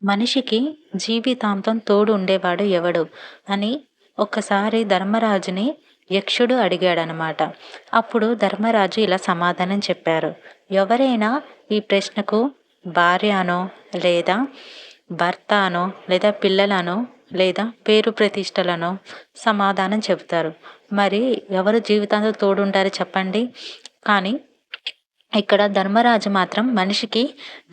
మనిషికి జీవితాంతం తోడు ఉండేవాడు ఎవడు అని ఒక్కసారి ధర్మరాజుని యక్షుడు అడిగాడనమాట. అప్పుడు ధర్మరాజు ఇలా సమాధానం చెప్పారు. ఎవరైనా ఈ ప్రశ్నకు భార్య అనో, లేదా భర్త అనో, లేదా పిల్లలనో, లేదా పేరు ప్రతిష్టలనో సమాధానం చెబుతారు. మరి ఎవరు జీవితాంతం తోడుంటారు చెప్పండి? కానీ ఇక్కడ ధర్మరాజు మాత్రం మనిషికి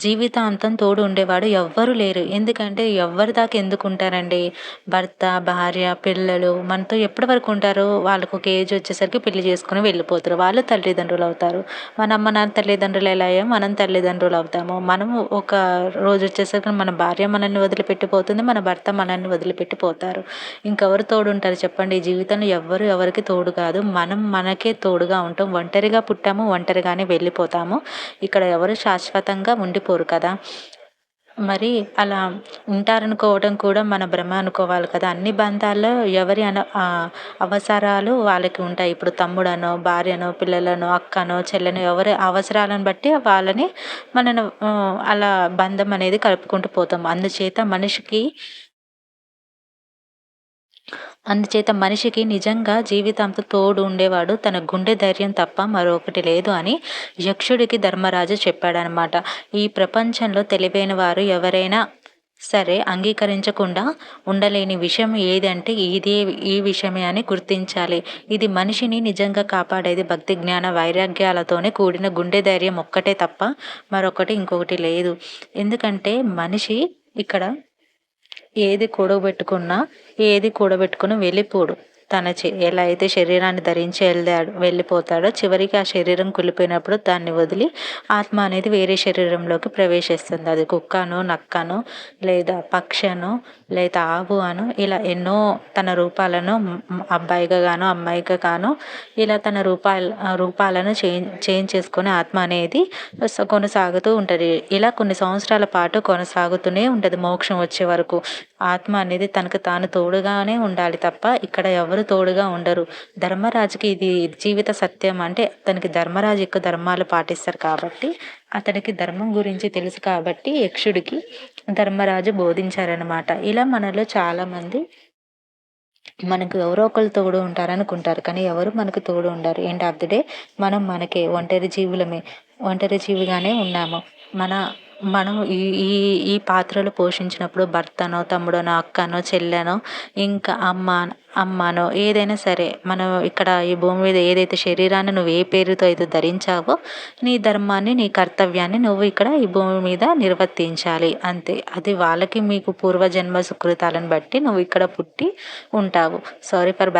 జీవితాంతం తోడు ఉండేవాడు ఎవ్వరు లేరు. ఎందుకంటే ఎవ్వరి దాకా ఎందుకుంటారండి? భర్త, భార్య, పిల్లలు మనతో ఎప్పటి వరకు ఉంటారు? వాళ్ళకు ఒక ఏజ్ వచ్చేసరికి పెళ్లి చేసుకొని వెళ్ళిపోతారు. వాళ్ళు తల్లిదండ్రులు అవుతారు. మన అమ్మ నాన్న తల్లిదండ్రులు ఎలా అయ్యామో మనం తల్లిదండ్రులు అవుతాము. మనము ఒక రోజు వచ్చేసరికి మన భార్య మనల్ని వదిలిపెట్టిపోతుంది. మన భర్త మనల్ని వదిలిపెట్టిపోతారు. ఇంకెవరు తోడుంటారు చెప్పండి? ఈ జీవితంలో ఎవ్వరు ఎవరికి తోడు కాదు. మనం మనకే తోడుగా ఉంటాం. ఒంటరిగా పుట్టాము, ఒంటరిగానే వెళ్ళిపోతాము. ఇక్కడ ఎవరు శాశ్వతంగా ఉండిపోరు కదా! మరి అలా ఉంటారనుకోవడం కూడా మన భ్రమ అనుకోవాలి కదా! అన్ని బంధాల్లో ఎవరి అవసరాలు వాళ్ళకి ఉంటాయి. ఇప్పుడు తమ్ముడనో, భార్యనో, పిల్లలనో, అక్కనో, చెల్లెనో ఎవరి అవసరాలను బట్టి వాళ్ళని మనను అలా బంధం అనేది కలుపుకుంటూ పోతాం. అందుచేత మనిషికి నిజంగా జీవితాంతం తోడు ఉండేవాడు తన గుండె ధైర్యం తప్ప మరొకటి లేదు అని యక్షుడికి ధర్మరాజు చెప్పాడనమాట. ఈ ప్రపంచంలో తెలివైన వారు ఎవరైనా సరే అంగీకరించకుండా ఉండలేని విషయం ఏదంటే ఈ విషయమే అని గుర్తించాలి. ఇది మనిషిని నిజంగా కాపాడేది భక్తి, జ్ఞాన, వైరాగ్యాలతోనే కూడిన గుండె ధైర్యం ఒక్కటే తప్ప మరొకటి ఇంకొకటి లేదు. ఎందుకంటే మనిషి ఇక్కడ ఏది కూడబెట్టుకుని వెళ్ళిపోడు. ఎలా అయితే శరీరాన్ని ధరించి వెళ్ళిపోతాడో చివరికి ఆ శరీరం కుళ్ళిపోయినప్పుడు దాన్ని వదిలి ఆత్మ అనేది వేరే శరీరంలోకి ప్రవేశిస్తుంది. అది కుక్కనో, నక్కనో, లేదా పక్షనో, లేదా ఆవు అనో ఇలా ఎన్నో తన రూపాలను అబ్బాయిగా గానో, అమ్మాయిగా గానో ఇలా తన రూపాలను చేంజ్ చేసుకొని ఆత్మ అనేది కొనసాగుతూ ఉంటుంది. ఇలా కొన్ని సంవత్సరాల పాటు కొనసాగుతూనే ఉంటుంది మోక్షం వచ్చే వరకు. ఆత్మ అనేది తనకు తాను తోడుగానే ఉండాలి తప్ప ఇక్కడ ఎవరు తోడుగా ఉండరు. ధర్మరాజుకి ఇది జీవిత సత్యం. అంటే అతనికి ధర్మరాజు యొక్క ధర్మాలు పాటిస్తారు కాబట్టి, అతనికి ధర్మం గురించి తెలుసు కాబట్టి యక్షుడికి ధర్మరాజు బోధించారనమాట. ఇలా మనలో చాలామంది మనకు ఎవరో ఒకరు తోడు ఉంటారనుకుంటారు. కానీ ఎవరు మనకు తోడు ఉండరు. ఎండ్ ఆఫ్ ది డే మనం మనకే ఒంటరి జీవిగానే ఉన్నాము. మనం ఈ ఈ ఈ పాత్రలు పోషించినప్పుడు భర్తనో, తమ్ముడనో, అక్కనో, చెల్లెనో, ఇంకా అమ్మనో ఏదైనా సరే మనం ఇక్కడ ఈ భూమి మీద ఏదైతే శరీరాన్ని నువ్వు ఏ పేరుతో అయితే ధరించావో నీ ధర్మాన్ని, నీ కర్తవ్యాన్ని నువ్వు ఇక్కడ ఈ భూమి మీద నిర్వర్తించాలి అంతే. అది వాళ్ళకి మీకు పూర్వజన్మ సుకృతాలను బట్టి నువ్వు ఇక్కడ పుట్టి ఉంటావు. Sorry for